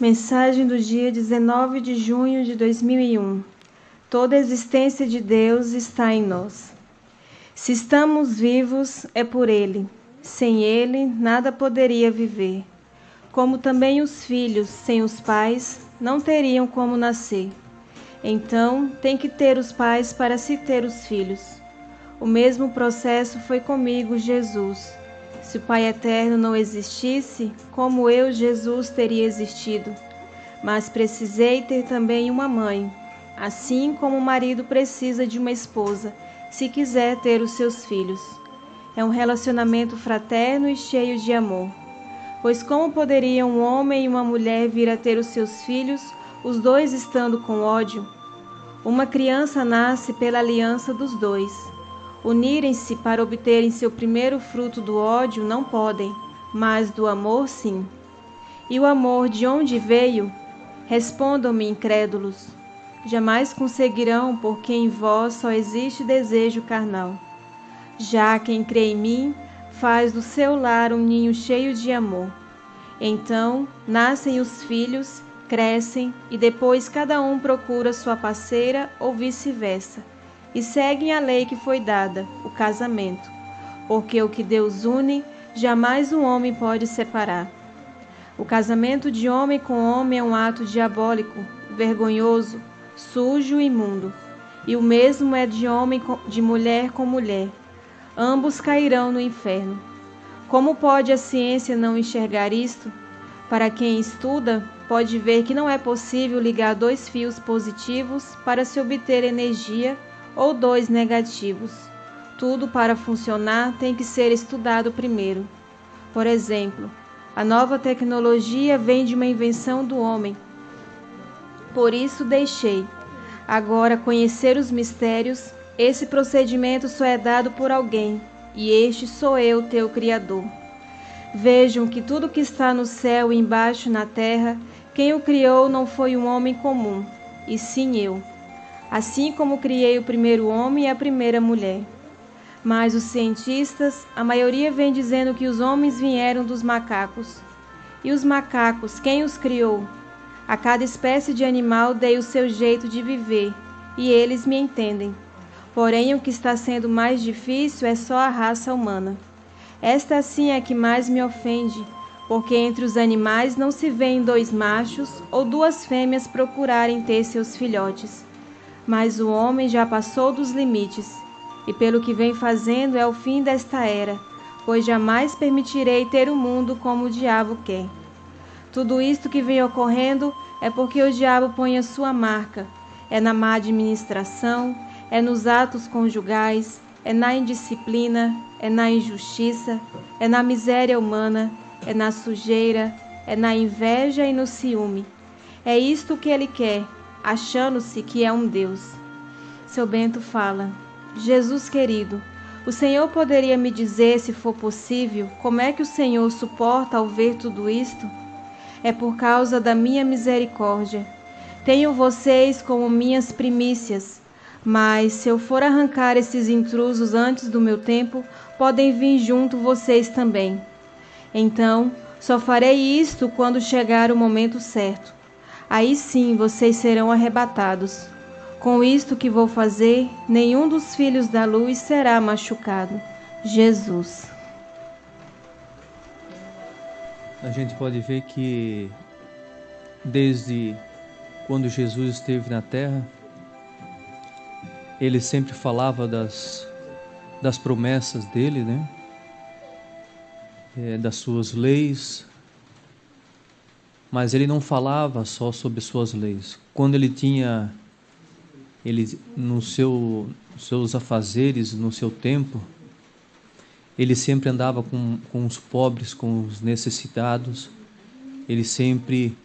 Mensagem do dia 19 de junho de 2001. Toda a existência de Deus está em nós. Se estamos vivos, é por Ele. Sem Ele, nada poderia viver. Como também os filhos, sem os pais, não teriam como nascer. Então, tem que ter os pais para se ter os filhos. O mesmo processo foi comigo, Jesus. Se o Pai Eterno não existisse, como eu, Jesus, teria existido? Mas precisei ter também uma mãe, assim como o marido precisa de uma esposa, se quiser ter os seus filhos. É um relacionamento fraterno e cheio de amor. Pois como poderiam um homem e uma mulher vir a ter os seus filhos, os dois estando com ódio? Uma criança nasce pela aliança dos dois. Unirem-se para obterem seu primeiro fruto do ódio não podem, mas do amor sim. E o amor de onde veio? Respondam-me, incrédulos. Jamais conseguirão, porque em vós só existe desejo carnal. Já quem crê em mim, faz do seu lar um ninho cheio de amor. Então, nascem os filhos, crescem, e depois cada um procura sua parceira ou vice-versa. E seguem a lei que foi dada, o casamento, porque o que Deus une, jamais um homem pode separar. O casamento de homem com homem é um ato diabólico, vergonhoso, sujo e imundo. E o mesmo é de mulher com mulher. Ambos cairão no inferno. Como pode a ciência não enxergar isto? Para quem estuda, pode ver que não é possível ligar dois fios positivos para se obter energia ou dois negativos. Tudo para funcionar tem que ser estudado primeiro. Por exemplo, a nova tecnologia vem de uma invenção do homem. Por isso deixei. Agora, conhecer os mistérios, esse procedimento só é dado por alguém, e este sou eu, teu Criador. Vejam que tudo que está no céu e embaixo na terra, quem o criou não foi um homem comum, e sim eu. Assim como criei o primeiro homem e a primeira mulher. Mas os cientistas, a maioria vem dizendo que os homens vieram dos macacos. E os macacos, quem os criou? A cada espécie de animal dei o seu jeito de viver, e eles me entendem. Porém, o que está sendo mais difícil é só a raça humana. Esta assim é que mais me ofende, porque entre os animais não se vêem dois machos ou duas fêmeas procurarem ter seus filhotes. Mas o homem já passou dos limites, e pelo que vem fazendo é o fim desta era, pois jamais permitirei ter o mundo como o diabo quer. Tudo isto que vem ocorrendo é porque o diabo põe a sua marca, é na má administração, é nos atos conjugais, é na indisciplina, é na injustiça, é na miséria humana, é na sujeira, é na inveja e no ciúme. É isto que ele quer, achando-se que é um Deus. Seu Bento fala: Jesus querido, o Senhor poderia me dizer, se for possível, como é que o Senhor suporta ao ver tudo isto? É por causa da minha misericórdia. Tenho vocês como minhas primícias, mas se eu for arrancar esses intrusos antes do meu tempo, podem vir junto vocês também. Então, só farei isto quando chegar o momento certo. Aí sim vocês serão arrebatados. Com isto que vou fazer, nenhum dos filhos da luz será machucado. Jesus. A gente pode ver que desde quando Jesus esteve na terra, ele sempre falava das promessas dele, né? Das suas leis, mas ele não falava só sobre suas leis. Quando ele tinha, seus afazeres, no seu tempo, ele sempre andava com os pobres, com os necessitados. Ele sempre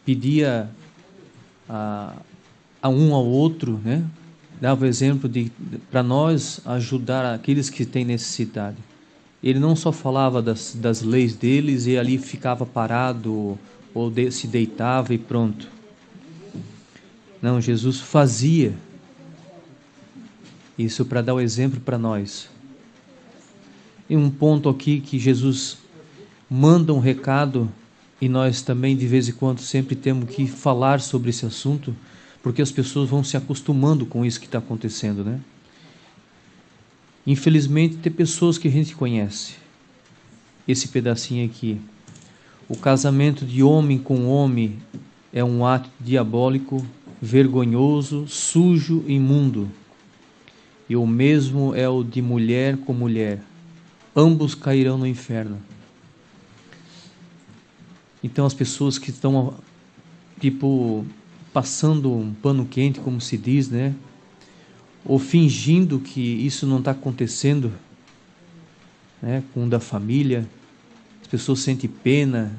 pedia a um ao outro, né? Dava o exemplo para nós ajudar aqueles que têm necessidade. Ele não só falava das leis deles e ali ficava parado ou se deitava e pronto. Não, Jesus fazia isso para dar o exemplo para nós. E um ponto aqui que Jesus manda um recado E nós também, de vez em quando, sempre temos que falar sobre esse assunto, porque as pessoas vão se acostumando com isso que está acontecendo, né? Infelizmente, tem pessoas que a gente conhece. Esse pedacinho aqui. O casamento de homem com homem é um ato diabólico, vergonhoso, sujo, imundo. E o mesmo é o de mulher com mulher. Ambos cairão no inferno. Então as pessoas que estão, tipo, passando um pano quente, como se diz, né? Ou fingindo que isso não está acontecendo, né? Com um da família, as pessoas sentem pena.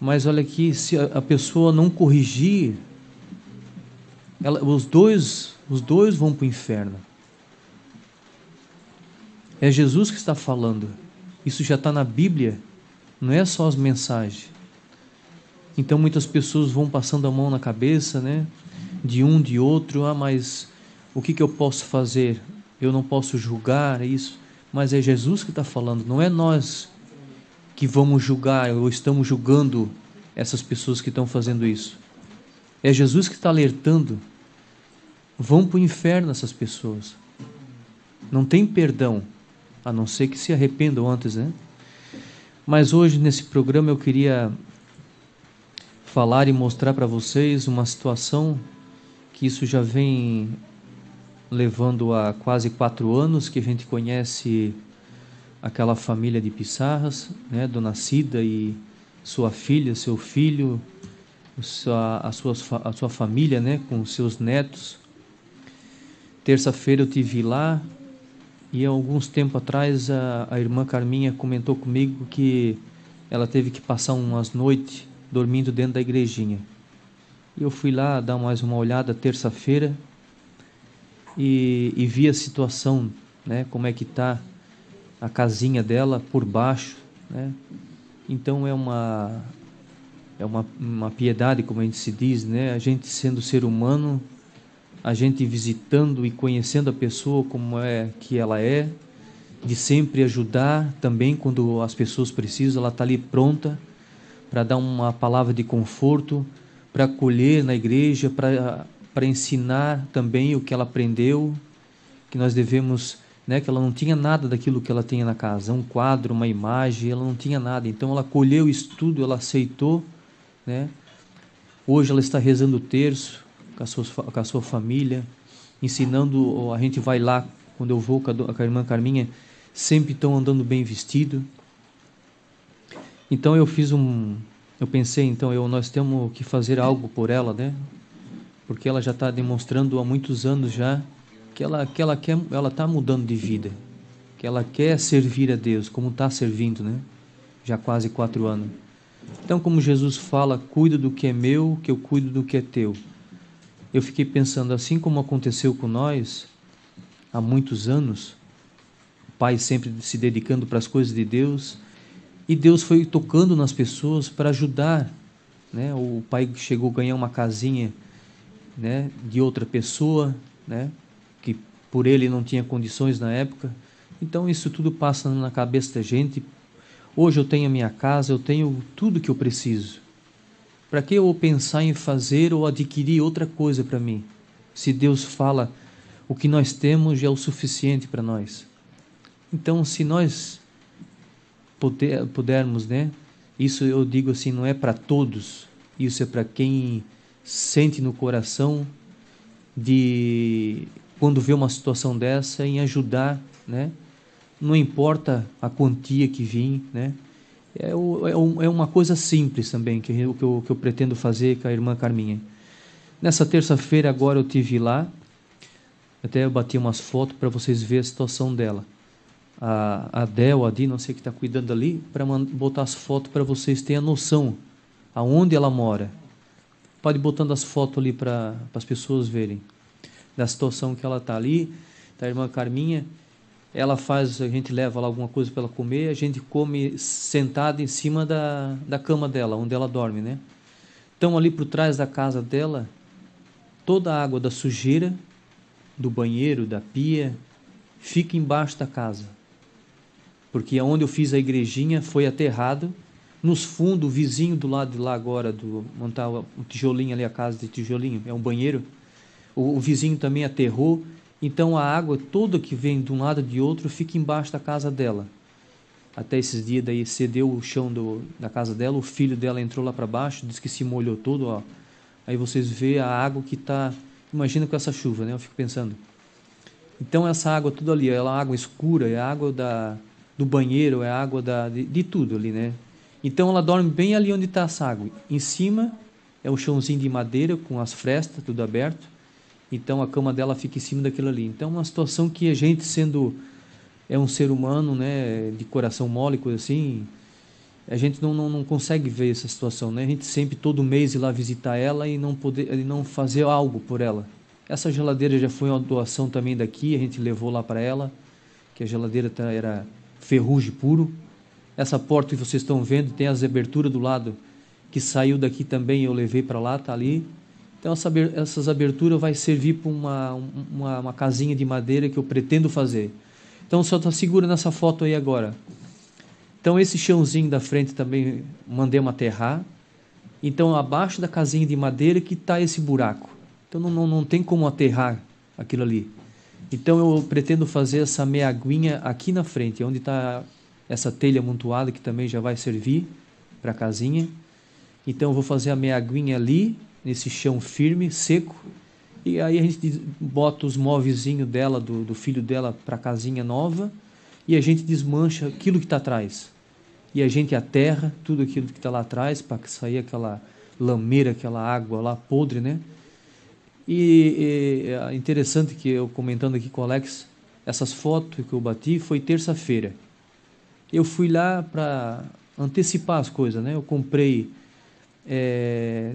Mas olha aqui, se a pessoa não corrigir, os dois vão para o inferno. É Jesus que está falando. Isso já está na Bíblia. Não é só as mensagens. Então muitas pessoas vão passando a mão na cabeça, né? De um, de outro. Mas o que eu posso fazer? Eu não posso julgar isso. Mas é Jesus que está falando. Não é nós que vamos julgar ou estamos julgando essas pessoas que estão fazendo isso. É Jesus que está alertando. Vão para o inferno essas pessoas. Não tem perdão, a não ser que se arrependam antes, né? Mas hoje nesse programa eu queria falar e mostrar para vocês uma situação que isso já vem levando a quase 4 anos, que a gente conhece aquela família de Pissarras, né? Dona Cida e sua filha, seu filho, a sua família, né? Com seus netos. Terça-feira eu estive lá e há alguns tempos atrás a irmã Carminha comentou comigo que ela teve que passar umas noites dormindo dentro da igrejinha. E eu fui lá dar mais uma olhada terça-feira e vi a situação, né? Como é que está a casinha dela por baixo, né? Então é uma piedade, como a gente se diz, né? A gente sendo ser humano, a gente visitando e conhecendo a pessoa como é que ela é, de sempre ajudar também quando as pessoas precisam, ela está ali pronta para dar uma palavra de conforto, para acolher na igreja, para ensinar também o que ela aprendeu, que nós devemos, né, que ela não tinha nada daquilo que ela tinha na casa, um quadro, uma imagem, ela não tinha nada, então ela acolheu isso tudo, ela aceitou, né? Hoje ela está rezando o terço com a sua família, ensinando. A gente vai lá, quando eu vou com a irmã Carminha, sempre estão andando bem vestido. Então eu pensei, então nós temos que fazer algo por ela, né? Porque ela já está demonstrando há muitos anos já que ela está mudando de vida, que ela quer servir a Deus, como está servindo, né? Já quase 4 anos. Então, como Jesus fala, cuida do que é meu, que eu cuido do que é teu. Eu fiquei pensando, assim como aconteceu com nós há muitos anos, o pai sempre se dedicando para as coisas de Deus, e Deus foi tocando nas pessoas para ajudar, né? O pai chegou a ganhar uma casinha, né, de outra pessoa, né, que por ele não tinha condições na época. Então isso tudo passa na cabeça da gente. Hoje eu tenho a minha casa, eu tenho tudo que eu preciso. Para que eu pensar em fazer ou adquirir outra coisa para mim? Se Deus fala, o que nós temos já é o suficiente para nós. Então, se nós pudermos, né? Isso eu digo assim, não é para todos. Isso é para quem sente no coração de, quando vê uma situação dessa, em ajudar, né? Não importa a quantia que vem, né? É uma coisa simples também, que eu pretendo fazer com a irmã Carminha. Nessa terça-feira agora eu estive lá, até eu bati umas fotos para vocês verem a situação dela. A Del, a Di, não sei o que está cuidando ali, para botar as fotos para vocês terem a noção aonde ela mora. Pode ir botando as fotos ali para as pessoas verem da situação que ela está ali, da irmã Carminha. Ela faz, a gente leva lá alguma coisa para ela comer, a gente come sentado em cima da cama dela, onde ela dorme, né? Então ali por trás da casa dela, toda a água da sujeira, do banheiro, da pia, fica embaixo da casa. Porque onde eu fiz a igrejinha foi aterrado, Nos fundos, o vizinho do lado de lá agora, montar um tijolinho ali, a casa de tijolinho, é um banheiro, o vizinho também aterrou, então a água toda que vem de um lado e de outro fica embaixo da casa dela. Até esses dias daí cedeu o chão da casa dela, o filho dela entrou lá para baixo, disse que se molhou todo, ó. Aí vocês vê a água que está, imagina com essa chuva, né? Eu fico pensando. Então essa água tudo ali, ela é água escura, é água do banheiro, é água de tudo ali, né? Então ela dorme bem ali onde está essa água. Em cima é o chãozinho de madeira com as frestas, tudo aberto. Então a cama dela fica em cima daquilo ali. Então é uma situação que a gente é um ser humano, né, de coração mole, coisa assim, a gente não consegue ver essa situação, né? A gente sempre todo mês ir lá visitar ela e não fazer algo por ela. Essa geladeira já foi uma doação também daqui, a gente levou lá para ela, que a geladeira era ferrugem puro. Essa porta que vocês estão vendo tem as aberturas do lado, que saiu daqui também, eu levei para lá, tá ali. Então essas aberturas vai servir para uma casinha de madeira que eu pretendo fazer. Então só está segura nessa foto aí agora. Então esse chãozinho da frente também mandei aterrar. Então abaixo da casinha de madeira que está esse buraco. Então não tem como aterrar aquilo ali. Então eu pretendo fazer essa meia aguinha aqui na frente, onde está essa telha amontoada que também já vai servir para a casinha. Então eu vou fazer a meia aguinha ali, nesse chão firme, seco. E aí a gente bota os móvelzinhos dela, do filho dela, para a casinha nova. E a gente desmancha aquilo que está atrás. E a gente aterra tudo aquilo que está lá atrás, para sair aquela lameira, aquela água lá podre, né? E é interessante que eu comentando aqui com o Alex, essas fotos que eu bati foi terça-feira. Eu fui lá para antecipar as coisas, né? Eu comprei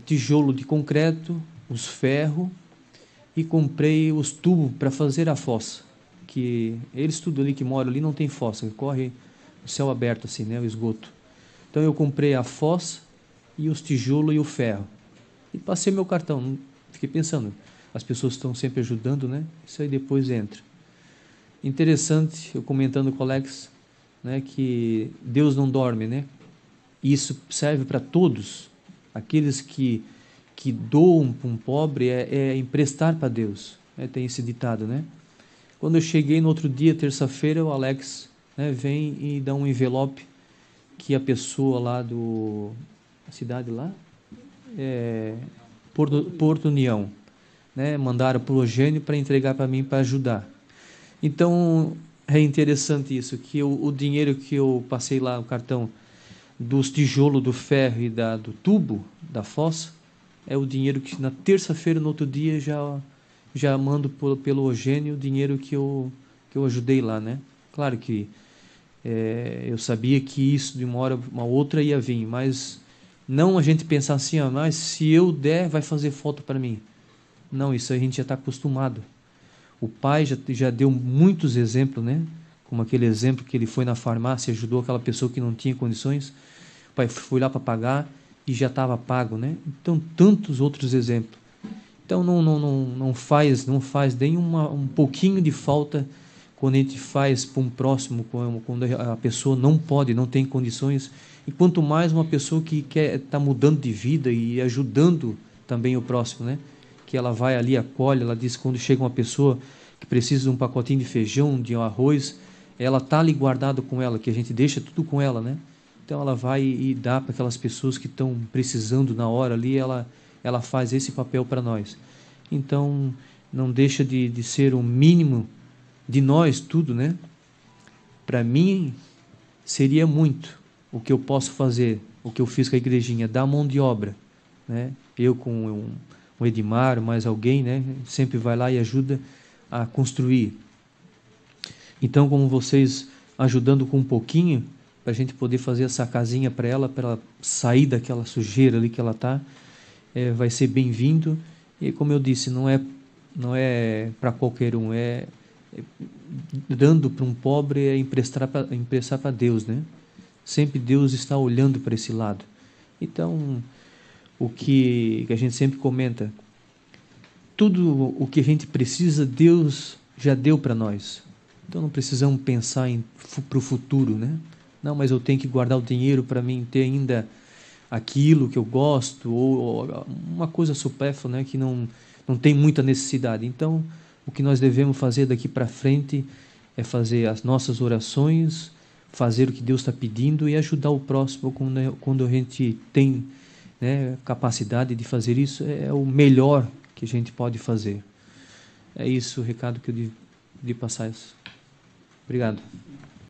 tijolo de concreto, os ferros, e comprei os tubos para fazer a fossa. Que eles tudo ali que moram ali não tem fossa, corre o céu aberto assim, né? O esgoto. Então eu comprei a fossa e os tijolos e o ferro. E passei meu cartão. Fiquei pensando, as pessoas estão sempre ajudando, né? Isso aí depois entra. Interessante, eu comentando com o Alex, né, que Deus não dorme, né? E isso serve para todos. Aqueles que doam para um pobre é emprestar para Deus. Tem esse ditado, né? Quando eu cheguei no outro dia, terça-feira, o Alex, né, vem e dá um envelope que a pessoa lá a cidade lá, Porto União, né, mandaram para o Eugênio para entregar para mim para ajudar. Então é interessante isso, que o dinheiro que eu passei lá, o cartão dos tijolos, do ferro e do tubo, da fossa, é o dinheiro que na terça-feira, no outro dia, já mando pelo Eugênio o dinheiro que eu ajudei lá, né? Claro que eu sabia que isso de uma hora uma outra ia vir, mas não a gente pensar assim, mas se eu der, vai fazer falta para mim. Não, isso a gente já está acostumado. O pai já deu muitos exemplos, né? Como aquele exemplo que ele foi na farmácia e ajudou aquela pessoa que não tinha condições. O pai foi lá para pagar e já estava pago, né? Então, tantos outros exemplos. Então, não faz nem um pouquinho de falta quando a gente faz para um próximo, quando a pessoa não pode, não tem condições. E quanto mais uma pessoa que quer estar mudando de vida e ajudando também o próximo, né? Que ela vai ali, acolhe, ela diz que quando chega uma pessoa que precisa de um pacotinho de feijão, de um arroz, ela está ali guardado com ela, que a gente deixa tudo com ela, né? Então ela vai e dá para aquelas pessoas que estão precisando na hora ali, ela faz esse papel para nós. Então não deixa de ser o mínimo de nós tudo, né? Para mim seria muito o que eu posso fazer, o que eu fiz com a igrejinha, dar mão de obra, né? Eu com o Edmar, mais alguém, né? Sempre vai lá e ajuda a construir. Então, como vocês ajudando com um pouquinho, para a gente poder fazer essa casinha para ela sair daquela sujeira ali que ela está, vai ser bem-vindo. E como eu disse, não é para qualquer um, dando para um pobre é emprestar para Deus, né? Sempre Deus está olhando para esse lado. Então, o que a gente sempre comenta, tudo o que a gente precisa, Deus já deu para nós. Então não precisamos pensar para o futuro, né? Não, mas eu tenho que guardar o dinheiro para mim ter ainda aquilo que eu gosto, ou uma coisa supérflua, né, que não tem muita necessidade. Então, o que nós devemos fazer daqui para frente é fazer as nossas orações, fazer o que Deus está pedindo e ajudar o próximo quando a gente tem, né, capacidade de fazer isso. É o melhor que a gente pode fazer. É isso o recado que eu devia passar. Obrigado.